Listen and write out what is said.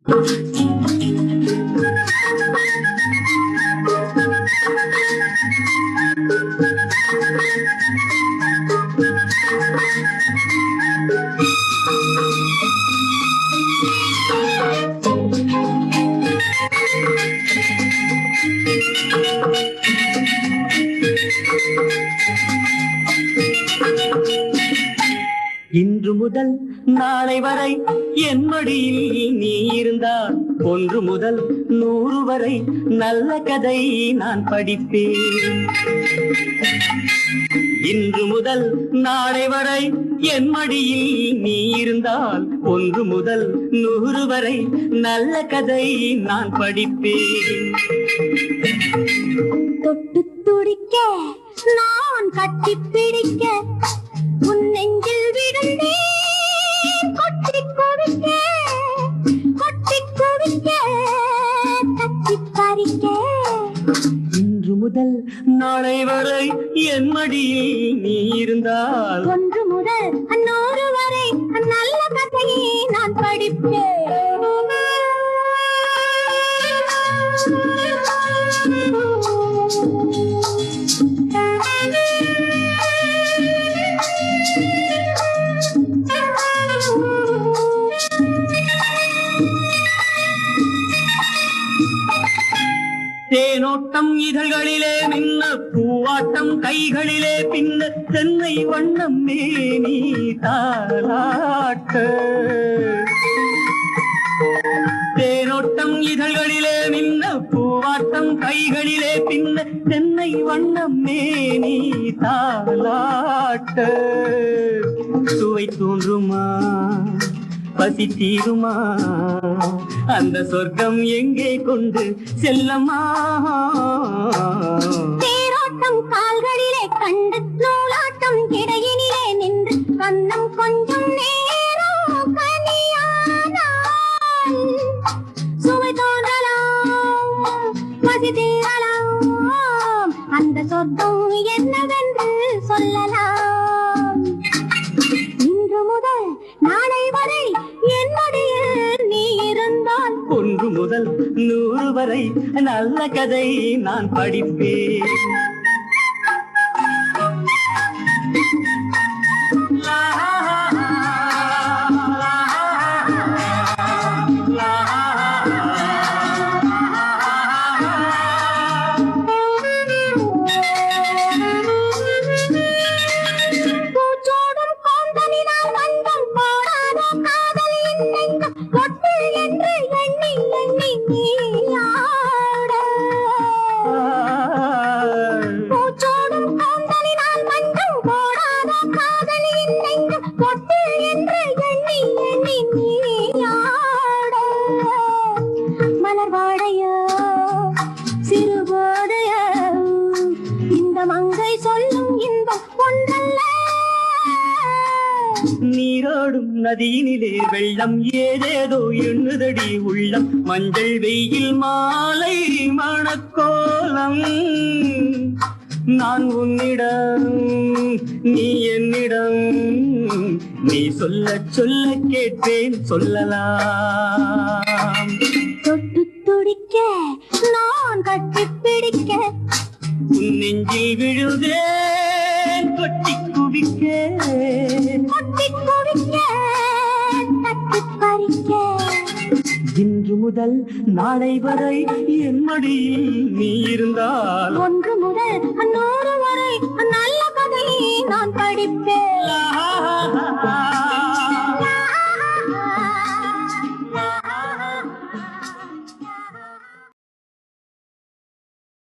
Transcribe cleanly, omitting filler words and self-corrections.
இன்று முதல் நாளை வரை என் மடியில் நீ இருந்தால் 1 முதல் 100 வரை நல்ல கதை நான் படிப்பேன். இன்று முதல் நாளை வரை என் மடியில் நீ இருந்தால் 1 முதல் 100 வரை நல்ல கதை நான் படிப்பேன். தொட்டு துடிக்க நான் கட்டிப்பிடிக்க உன் நெஞ்சில் விழுந்தேன் கொட்டி குவிக்க கொட்டி குவிக்க தட்டி பறிக்க. இன்று முதல் நாளை வரை என் மடியில் நீ இருந்தால் 1 முதல் 100 வரை நல்ல கதையை நான் படிப்பேன். தேனோட்டம் இதழ்களிலே மின்ன பூவாட்டம் கைகளிலே பின்ன தென்னை வண்ணம் மேனி தாலாட்ட. தேனோட்டம் இதழ்களிலே மின்ன பூவாட்டம் கைகளிலே பின்ன தென்னை வண்ணம் மேனி தாலாட்ட. சுவை தோன்றுமா பசி தீருமா அந்த சொர்க்கம் எங்கே கொண்டு செல்லம்மா. தேரோட்டம் கால்களிலே கண்டு நூலாட்டம் இடையினிலே நின்று கண்ணம் கொஞ்சம் நேரம் கனியானால் சுவை தோன்றலாம் பசி தீரலாம் அந்த சொர்க்கம் என்னவென்று சொல்லலாம். இன்று முதல் நாளை வரை என்னுடைய நீ இருந்தால் 1 முதல் 100 வரை நல்ல கதை நான் படிப்பேன். நீராடும் நதியினிலே வெள்ளம் ஏதேதோ எண்ணுதடி உள்ளம். மஞ்சள் வெயில் மாலை மணக்கோலம் நான் உன்னிடம் நீ என்னிடம் நீ சொல்ல சொல்ல கேட்பேன் சொல்லலாம். தொட்டு துடிக்க நான் கட்டிப்பிடிக்க உன் நெஞ்சில் விழுந்தேன் கொட்டி குவிக்க கொட்டி குவிக்க தட்டி பறிக்க. இன்று முதல் நாளை வரை என் மடியில் நீ இருந்தால் 1 முதல் 100 வரை நல்ல கதையை நான் படிப்பேன்.